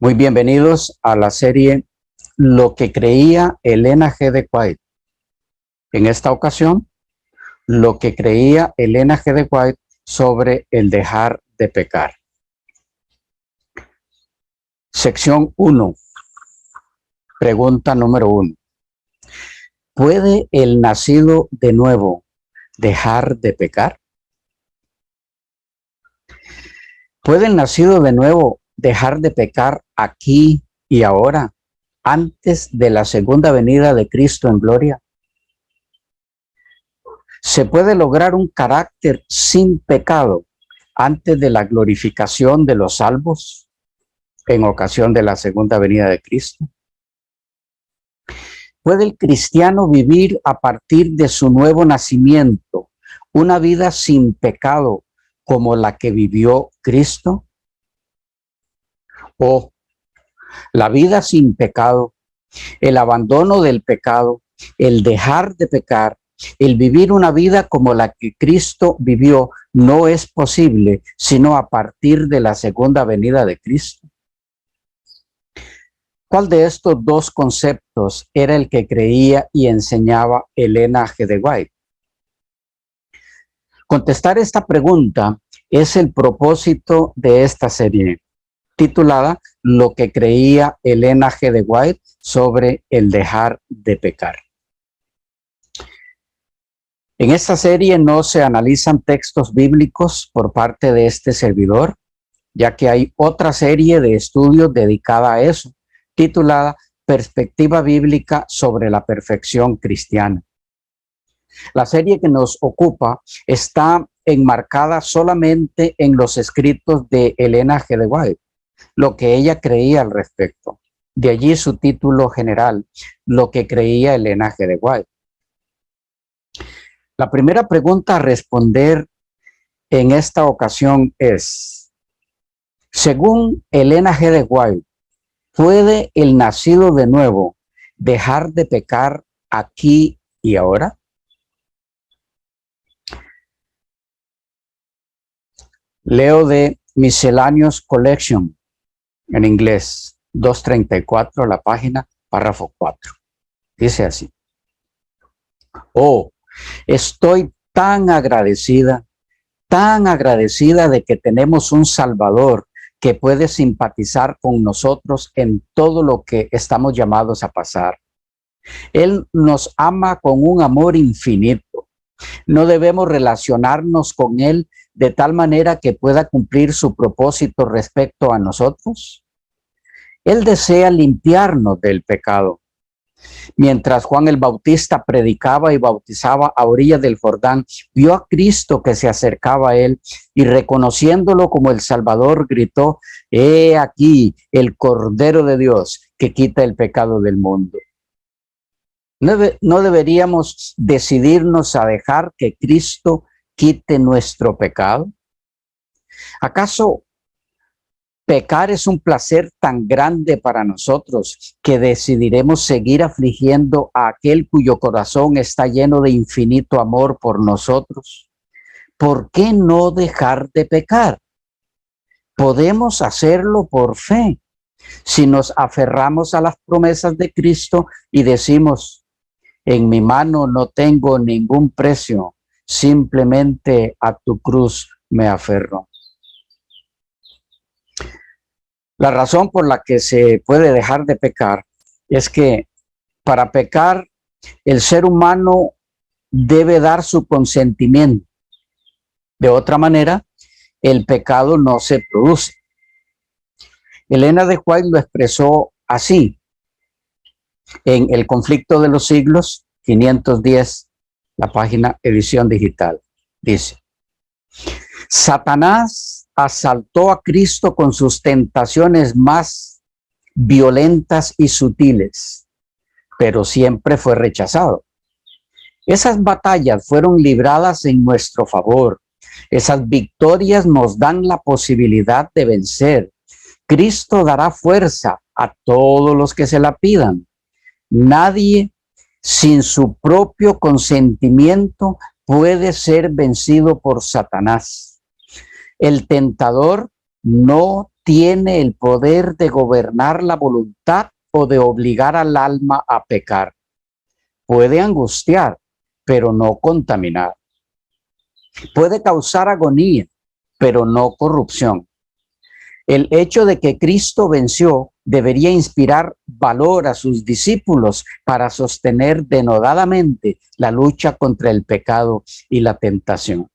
Muy bienvenidos a la serie Lo que creía Elena G. de White. En esta ocasión, lo que creía Elena G. de White sobre el dejar de pecar. Sección 1. Pregunta número 1. ¿Puede el nacido de nuevo dejar de pecar? ¿Puede el nacido de nuevo dejar de pecar aquí y ahora, antes de la segunda venida de Cristo en gloria? ¿Se puede lograr un carácter sin pecado antes de la glorificación de los salvos en ocasión de la segunda venida de Cristo? ¿Puede el cristiano vivir a partir de su nuevo nacimiento una vida sin pecado como la que vivió Cristo? ¿O la vida sin pecado, el abandono del pecado, el dejar de pecar, el vivir una vida como la que Cristo vivió no es posible sino a partir de la segunda venida de Cristo? ¿Cuál de estos dos conceptos era el que creía y enseñaba Elena G. de White? Contestar esta pregunta es el propósito de esta serie, titulada Lo que creía Elena G. de White sobre el dejar de pecar. En esta serie no se analizan textos bíblicos por parte de este servidor, ya que hay otra serie de estudios dedicada a eso, titulada Perspectiva Bíblica sobre la Perfección Cristiana. La serie que nos ocupa está enmarcada solamente en los escritos de Elena G. de White, lo que ella creía al respecto. De allí su título general, Lo que creía Elena G. de White. La primera pregunta a responder en esta ocasión es, según Elena G. de White, ¿puede el nacido de nuevo dejar de pecar aquí y ahora? Leo de Miscellaneous Collection, en inglés, 234, la página, párrafo 4. Dice así. Oh, estoy tan agradecida de que tenemos un Salvador que puede simpatizar con nosotros en todo lo que estamos llamados a pasar. Él nos ama con un amor infinito. No debemos relacionarnos con Él de tal manera que pueda cumplir su propósito respecto a nosotros. Él desea limpiarnos del pecado. Mientras Juan el Bautista predicaba y bautizaba a orillas del Jordán, vio a Cristo que se acercaba a él y reconociéndolo como el Salvador gritó: «He aquí el Cordero de Dios que quita el pecado del mundo». ¿No deberíamos decidirnos a dejar que Cristo quite nuestro pecado? ¿Acaso pecar es un placer tan grande para nosotros que decidiremos seguir afligiendo a aquel cuyo corazón está lleno de infinito amor por nosotros? ¿Por qué no dejar de pecar? Podemos hacerlo por fe. Si nos aferramos a las promesas de Cristo y decimos: en mi mano no tengo ningún precio, simplemente a tu cruz me aferro. La razón por la que se puede dejar de pecar es que para pecar el ser humano debe dar su consentimiento. De otra manera, el pecado no se produce. Elena de White lo expresó así en El conflicto de los siglos, 510, la página edición digital. Dice: Satanás asaltó a Cristo con sus tentaciones más violentas y sutiles, pero siempre fue rechazado. Esas batallas fueron libradas en nuestro favor. Esas victorias nos dan la posibilidad de vencer. Cristo dará fuerza a todos los que se la pidan. Nadie sin su propio consentimiento puede ser vencido por Satanás. El tentador no tiene el poder de gobernar la voluntad o de obligar al alma a pecar. Puede angustiar, pero no contaminar. Puede causar agonía, pero no corrupción. El hecho de que Cristo venció debería inspirar valor a sus discípulos para sostener denodadamente la lucha contra el pecado y la tentación.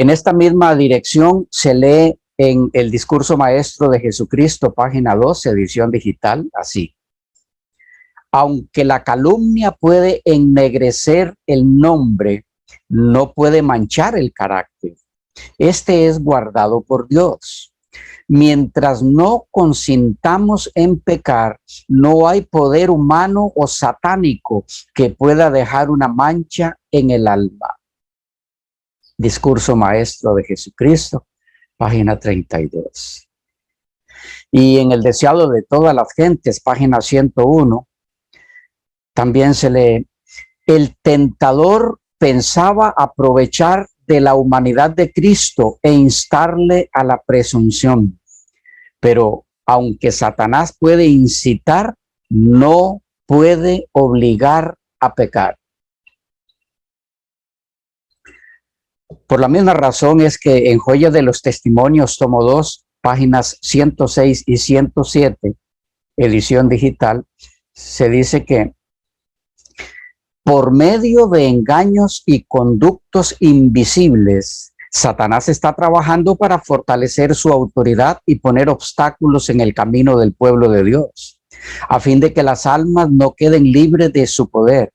En esta misma dirección se lee en el Discurso Maestro de Jesucristo, página 12, edición digital, así: aunque la calumnia puede ennegrecer el nombre, no puede manchar el carácter. Este es guardado por Dios. Mientras no consintamos en pecar, no hay poder humano o satánico que pueda dejar una mancha en el alma. Discurso Maestro de Jesucristo, página 32. Y en el Deseado de todas las gentes, página 101, también se lee: el tentador pensaba aprovechar de la humanidad de Cristo e instarle a la presunción. Pero aunque Satanás puede incitar, no puede obligar a pecar. Por la misma razón es que en Joya de los Testimonios, tomo 2, páginas 106 y 107, edición digital, se dice que por medio de engaños y conductos invisibles, Satanás está trabajando para fortalecer su autoridad y poner obstáculos en el camino del pueblo de Dios, a fin de que las almas no queden libres de su poder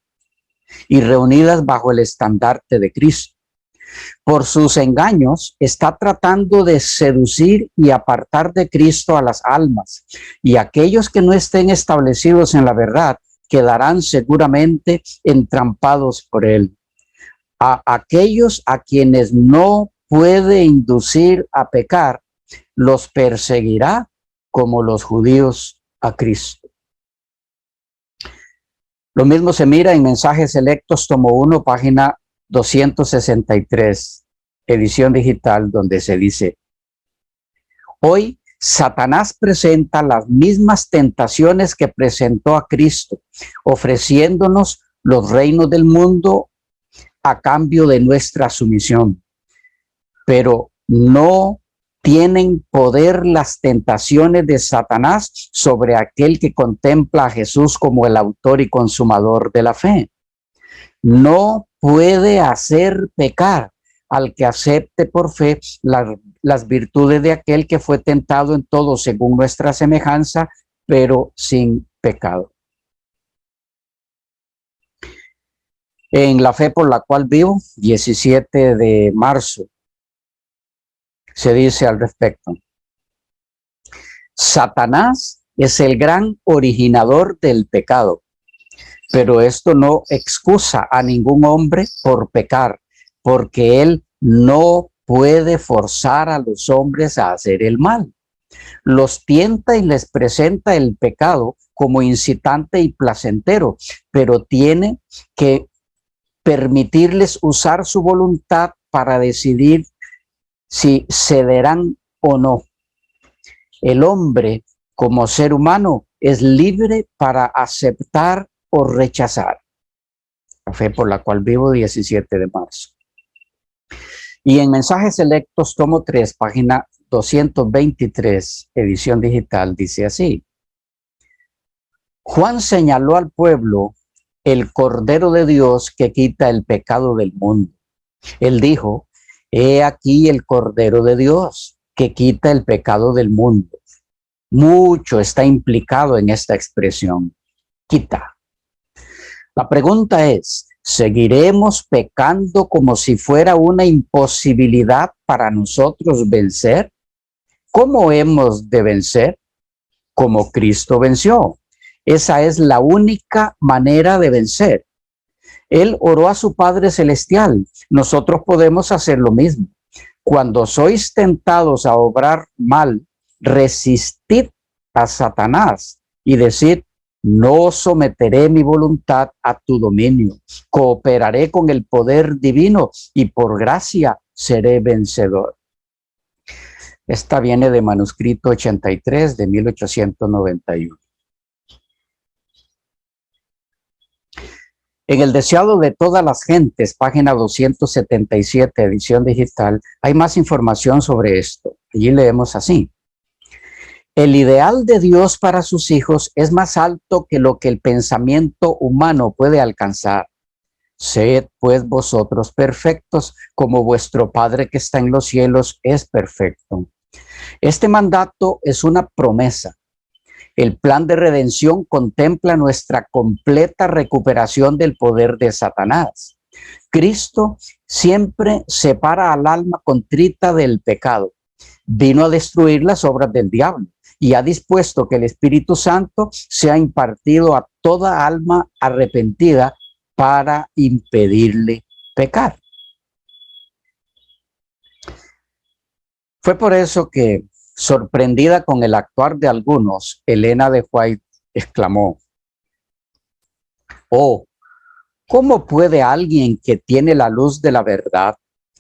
y reunidas bajo el estandarte de Cristo. Por sus engaños está tratando de seducir y apartar de Cristo a las almas, y aquellos que no estén establecidos en la verdad quedarán seguramente entrampados por él. A aquellos a quienes no puede inducir a pecar, los perseguirá como los judíos a Cristo. Lo mismo se mira en Mensajes Selectos, tomo 1, página 263, edición digital, donde se dice: hoy Satanás presenta las mismas tentaciones que presentó a Cristo, ofreciéndonos los reinos del mundo a cambio de nuestra sumisión. Pero no tienen poder las tentaciones de Satanás sobre aquel que contempla a Jesús como el autor y consumador de la fe. No puede hacer pecar al que acepte por fe las virtudes de aquel que fue tentado en todo según nuestra semejanza, pero sin pecado. En La Fe por la Cual Vivo, 17 de marzo, se dice al respecto: Satanás es el gran originador del pecado, pero esto no excusa a ningún hombre por pecar, porque él no puede forzar a los hombres a hacer el mal. Los tienta y les presenta el pecado como incitante y placentero, pero tiene que permitirles usar su voluntad para decidir si cederán o no. El hombre, como ser humano, es libre para aceptar o rechazar. La Fe por la Cual Vivo, 17 de marzo. Y en Mensajes Selectos, tomo 3, página 223, edición digital, dice así: Juan señaló al pueblo el Cordero de Dios que quita el pecado del mundo. Él dijo: he aquí el Cordero de Dios que quita el pecado del mundo. Mucho está implicado en esta expresión, quita. La pregunta es: ¿seguiremos pecando como si fuera una imposibilidad para nosotros vencer? ¿Cómo hemos de vencer? Como Cristo venció. Esa es la única manera de vencer. Él oró a su Padre Celestial. Nosotros podemos hacer lo mismo. Cuando sois tentados a obrar mal, resistid a Satanás y decid: no someteré mi voluntad a tu dominio. Cooperaré con el poder divino y por gracia seré vencedor. Esta viene de manuscrito 83 de 1891. En el deseado de todas las gentes, página 277, edición digital, hay más información sobre esto. Allí leemos así. El ideal de Dios para sus hijos es más alto que lo que el pensamiento humano puede alcanzar. Sed pues vosotros perfectos, como vuestro Padre que está en los cielos es perfecto. Este mandato es una promesa. El plan de redención contempla nuestra completa recuperación del poder de Satanás. Cristo siempre separa al alma contrita del pecado. Vino a destruir las obras del diablo y ha dispuesto que el Espíritu Santo sea impartido a toda alma arrepentida para impedirle pecar. Fue por eso que, sorprendida con el actuar de algunos, Elena de White exclamó: oh, ¿cómo puede alguien que tiene la luz de la verdad,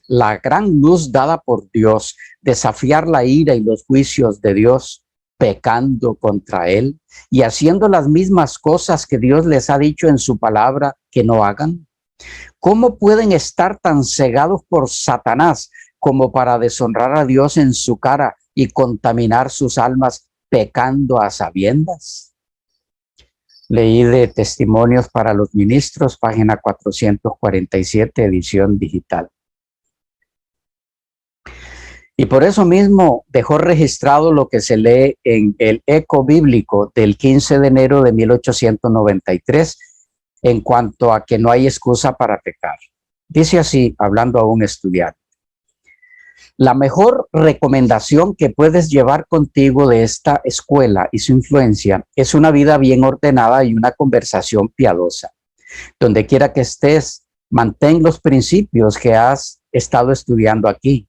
la gran luz dada por Dios, desafiar la ira y los juicios de Dios, pecando contra él y haciendo las mismas cosas que Dios les ha dicho en su palabra que no hagan? ¿Cómo pueden estar tan cegados por Satanás como para deshonrar a Dios en su cara y contaminar sus almas pecando a sabiendas? Leí de Testimonios para los Ministros, página 447, edición digital. Y por eso mismo dejó registrado lo que se lee en el Eco Bíblico del 15 de enero de 1893 en cuanto a que no hay excusa para pecar. Dice así, hablando a un estudiante: la mejor recomendación que puedes llevar contigo de esta escuela y su influencia es una vida bien ordenada y una conversación piadosa. Donde quiera que estés, mantén los principios que has estado estudiando aquí.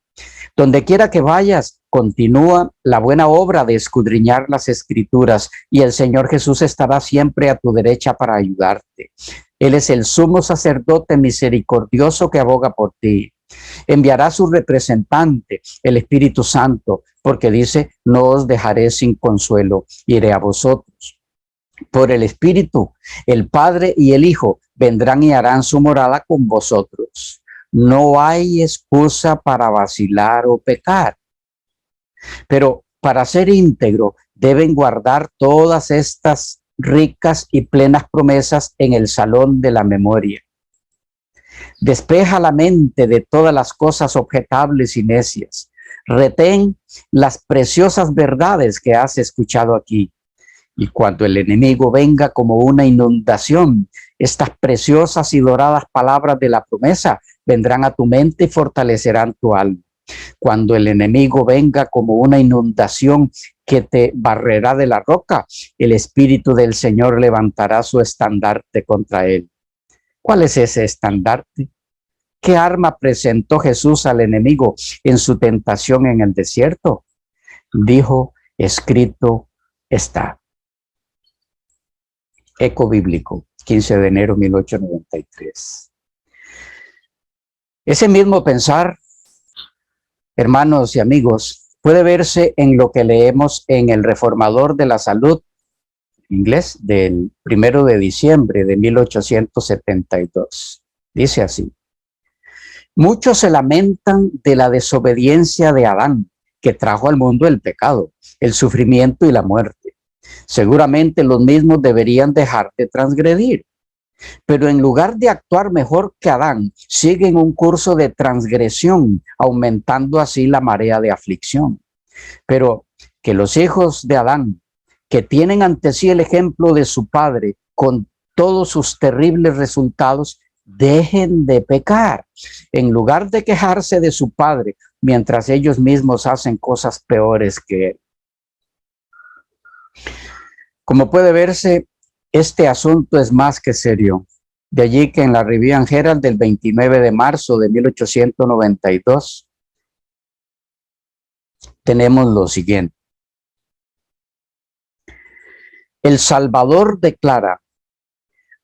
Donde quiera que vayas, continúa la buena obra de escudriñar las Escrituras y el Señor Jesús estará siempre a tu derecha para ayudarte. Él es el sumo sacerdote misericordioso que aboga por ti. Enviará su representante, el Espíritu Santo, porque dice: no os dejaré sin consuelo, iré a vosotros. Por el Espíritu, el Padre y el Hijo vendrán y harán su morada con vosotros. No hay excusa para vacilar o pecar. Pero para ser íntegro, deben guardar todas estas ricas y plenas promesas en el salón de la memoria. Despeja la mente de todas las cosas objetables y necias. Retén las preciosas verdades que has escuchado aquí. Y cuando el enemigo venga como una inundación, estas preciosas y doradas palabras de la promesa vendrán a tu mente y fortalecerán tu alma. Cuando el enemigo venga como una inundación que te barrerá de la roca, el Espíritu del Señor levantará su estandarte contra él. ¿Cuál es ese estandarte? ¿Qué arma presentó Jesús al enemigo en su tentación en el desierto? Dijo: escrito está. Eco Bíblico, 15 de enero de 1893. Ese mismo pensar, hermanos y amigos, puede verse en lo que leemos en el Reformador de la Salud, inglés, del 1 de diciembre de 1872. Dice así: muchos se lamentan de la desobediencia de Adán, que trajo al mundo el pecado, el sufrimiento y la muerte. Seguramente los mismos deberían dejar de transgredir, pero en lugar de actuar mejor que Adán, siguen un curso de transgresión, aumentando así la marea de aflicción. Pero que los hijos de Adán, que tienen ante sí el ejemplo de su padre con todos sus terribles resultados, dejen de pecar, en lugar de quejarse de su padre, mientras ellos mismos hacen cosas peores que él. Como puede verse, este asunto es más que serio. De allí que en la Review and Herald del 29 de marzo de 1892 tenemos lo siguiente: El Salvador declara: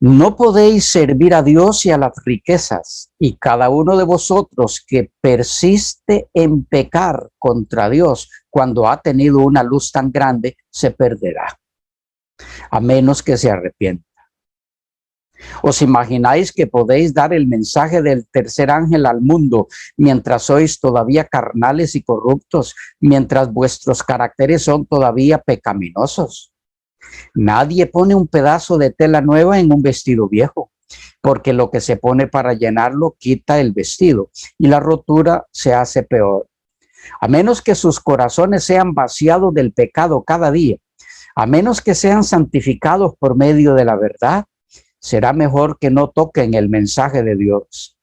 No podéis servir a Dios y a las riquezas, y cada uno de vosotros que persiste en pecar contra Dios cuando ha tenido una luz tan grande, se perderá, a menos que se arrepienta. ¿Os imagináis que podéis dar el mensaje del tercer ángel al mundo mientras sois todavía carnales y corruptos, mientras vuestros caracteres son todavía pecaminosos? Nadie pone un pedazo de tela nueva en un vestido viejo, porque lo que se pone para llenarlo quita el vestido y la rotura se hace peor. A menos que sus corazones sean vaciados del pecado cada día, a menos que sean santificados por medio de la verdad, será mejor que no toquen el mensaje de Dios.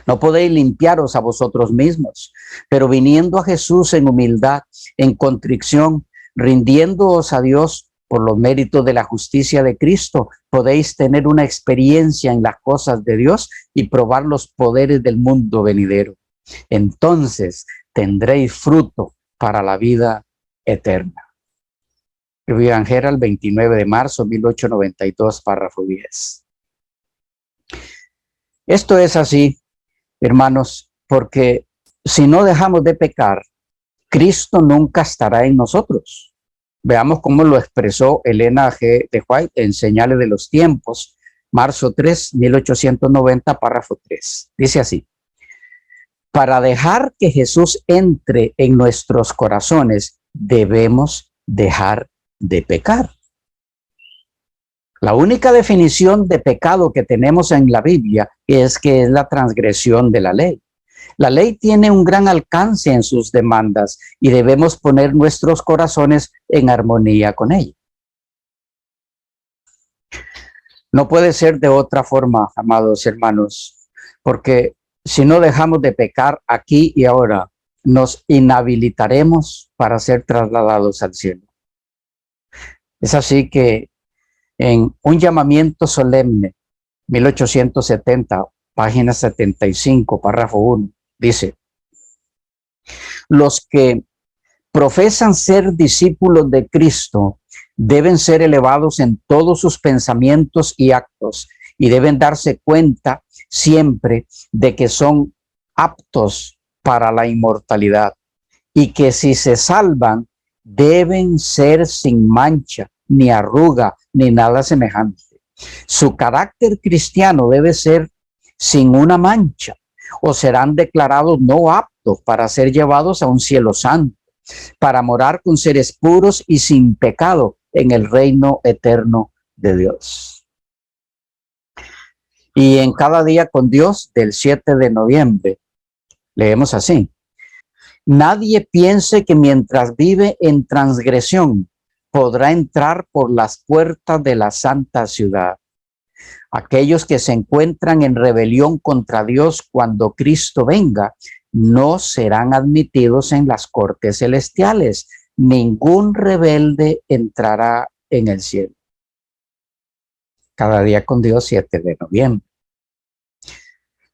No podéis limpiaros a vosotros mismos, pero viniendo a Jesús en humildad, en contrición, rindiéndoos a Dios por los méritos de la justicia de Cristo, podéis tener una experiencia en las cosas de Dios y probar los poderes del mundo venidero. Entonces tendréis fruto para la vida eterna. Review and Herald, 29 de marzo, 1892, párrafo 10. Esto es así, hermanos, porque si no dejamos de pecar, Cristo nunca estará en nosotros. Veamos cómo lo expresó Elena G. de White en Señales de los Tiempos, marzo 3, 1890, párrafo 3. Dice así: para dejar que Jesús entre en nuestros corazones, debemos dejar de pecar. La única definición de pecado que tenemos en la Biblia es que es la transgresión de la ley. La ley tiene un gran alcance en sus demandas y debemos poner nuestros corazones en armonía con ella. No puede ser de otra forma, amados hermanos, porque si no dejamos de pecar aquí y ahora, nos inhabilitaremos para ser trasladados al cielo. Es así que en un llamamiento solemne, 1870, página 75, párrafo 1, dice: los que profesan ser discípulos de Cristo deben ser elevados en todos sus pensamientos y actos y deben darse cuenta siempre de que son aptos para la inmortalidad y que si se salvan deben ser sin mancha, ni arruga, ni nada semejante. Su carácter cristiano debe ser sin una mancha, o serán declarados no aptos para ser llevados a un cielo santo, para morar con seres puros y sin pecado en el reino eterno de Dios. Y en Cada Día con Dios, del 7 de noviembre, leemos así: nadie piense que mientras vive en transgresión podrá entrar por las puertas de la santa ciudad. Aquellos que se encuentran en rebelión contra Dios cuando Cristo venga no serán admitidos en las cortes celestiales. Ningún rebelde entrará en el cielo. Cada Día con Dios, 7 de noviembre.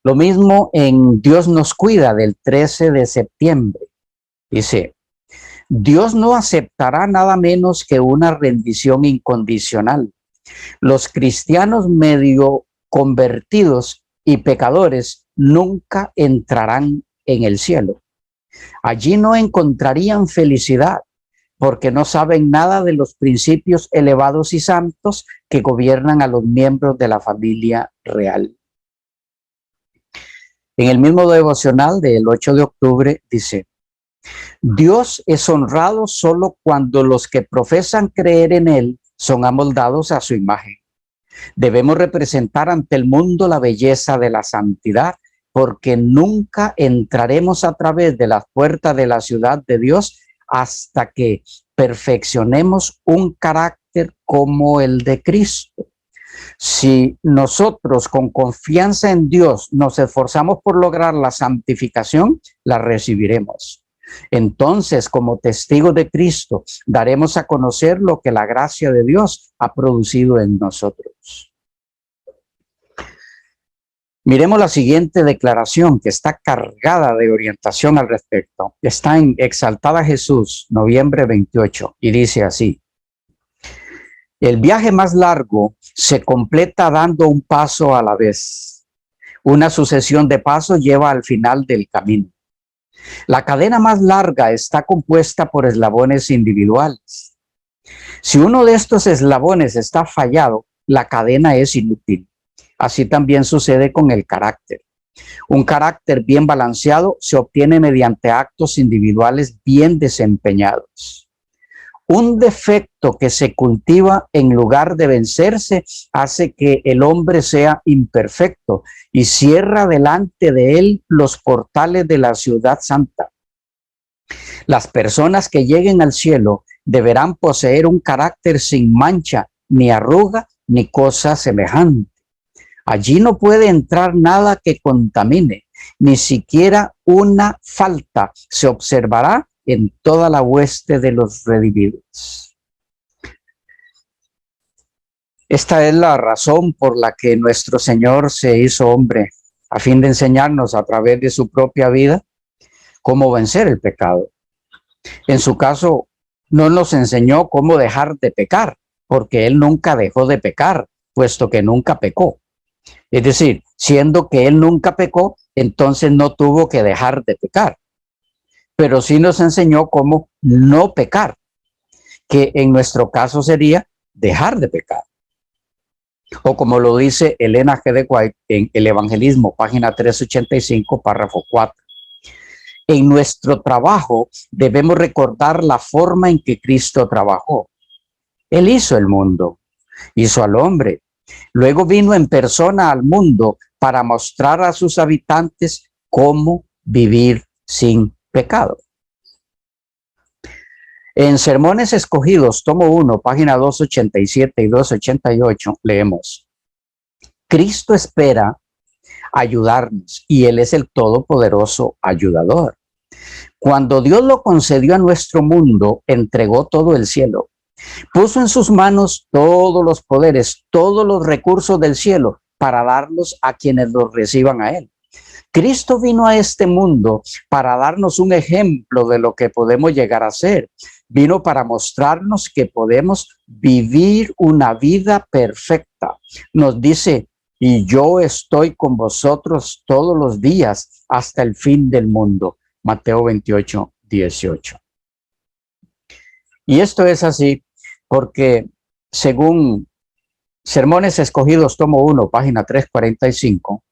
Lo mismo en Dios nos cuida, del 13 de septiembre. Dice: Dios no aceptará nada menos que una rendición incondicional. Los cristianos medio convertidos y pecadores nunca entrarán en el cielo. Allí no encontrarían felicidad, porque no saben nada de los principios elevados y santos que gobiernan a los miembros de la familia real. En el mismo devocional del 8 de octubre dice: Dios es honrado solo cuando los que profesan creer en Él son amoldados a su imagen. Debemos representar ante el mundo la belleza de la santidad, porque nunca entraremos a través de las puertas de la ciudad de Dios hasta que perfeccionemos un carácter como el de Cristo. Si nosotros con confianza en Dios nos esforzamos por lograr la santificación, la recibiremos. Entonces, como testigos de Cristo, daremos a conocer lo que la gracia de Dios ha producido en nosotros. Miremos la siguiente declaración que está cargada de orientación al respecto. Está en Exaltada Jesús, noviembre 28, y dice así: El viaje más largo se completa dando un paso a la vez. Una sucesión de pasos lleva al final del camino. La cadena más larga está compuesta por eslabones individuales. Si uno de estos eslabones está fallado, la cadena es inútil. Así también sucede con el carácter. Un carácter bien balanceado se obtiene mediante actos individuales bien desempeñados. Un defecto que se cultiva en lugar de vencerse hace que el hombre sea imperfecto y cierra delante de él los portales de la ciudad santa. Las personas que lleguen al cielo deberán poseer un carácter sin mancha, ni arruga, ni cosa semejante. Allí no puede entrar nada que contamine, ni siquiera una falta se observará en toda la hueste de los redimidos. Esta es la razón por la que nuestro Señor se hizo hombre, a fin de enseñarnos a través de su propia vida cómo vencer el pecado. En su caso, no nos enseñó cómo dejar de pecar, porque Él nunca dejó de pecar, puesto que nunca pecó. Es decir, siendo que Él nunca pecó, entonces no tuvo que dejar de pecar. Pero sí nos enseñó cómo no pecar, que en nuestro caso sería dejar de pecar. O como lo dice Elena G. de White en El Evangelismo, página 385, párrafo 4. En nuestro trabajo debemos recordar la forma en que Cristo trabajó. Él hizo el mundo, hizo al hombre. Luego vino en persona al mundo para mostrar a sus habitantes cómo vivir sin pecado. En Sermones Escogidos, tomo 1, página 287 y 288, leemos: Cristo espera ayudarnos y Él es el todopoderoso ayudador. Cuando Dios lo concedió a nuestro mundo, entregó todo el cielo. Puso en sus manos todos los poderes, todos los recursos del cielo para darlos a quienes los reciban a Él. Cristo vino a este mundo para darnos un ejemplo de lo que podemos llegar a ser. Vino para mostrarnos que podemos vivir una vida perfecta. Nos dice: y yo estoy con vosotros todos los días hasta el fin del mundo. Mateo 28, 18. Y esto es así porque según Sermones Escogidos, tomo 1, página 345,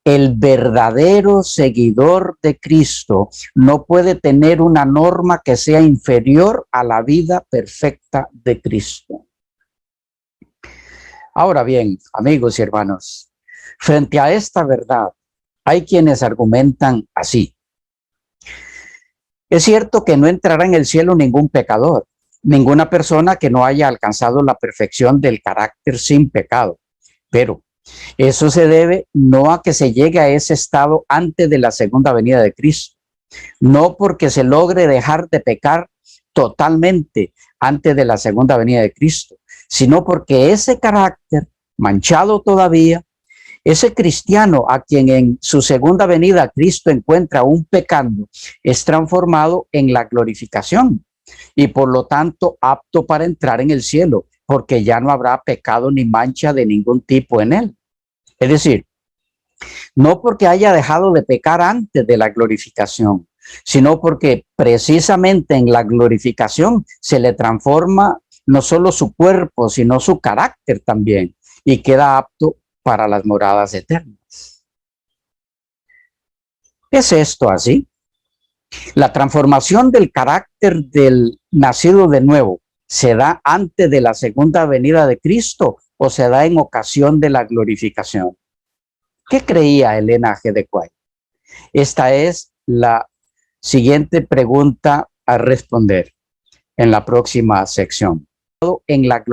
el verdadero seguidor de Cristo no puede tener una norma que sea inferior a la vida perfecta de Cristo. Ahora bien, amigos y hermanos, frente a esta verdad, hay quienes argumentan así: es cierto que no entrará en el cielo ningún pecador, ninguna persona que no haya alcanzado la perfección del carácter sin pecado, pero eso se debe no a que se llegue a ese estado antes de la segunda venida de Cristo, no porque se logre dejar de pecar totalmente antes de la segunda venida de Cristo, sino porque ese carácter manchado todavía, ese cristiano a quien en su segunda venida Cristo encuentra aún pecando, es transformado en la glorificación y por lo tanto apto para entrar en el cielo, porque ya no habrá pecado ni mancha de ningún tipo en él. Es decir, no porque haya dejado de pecar antes de la glorificación, sino porque precisamente en la glorificación se le transforma no solo su cuerpo, sino su carácter también, y queda apto para las moradas eternas. ¿Es esto así? La transformación del carácter del nacido de nuevo ¿se da antes de la segunda venida de Cristo o se da en ocasión de la glorificación? ¿Qué creía Elena G. de White? Esta es la siguiente pregunta a responder en la próxima sección. En la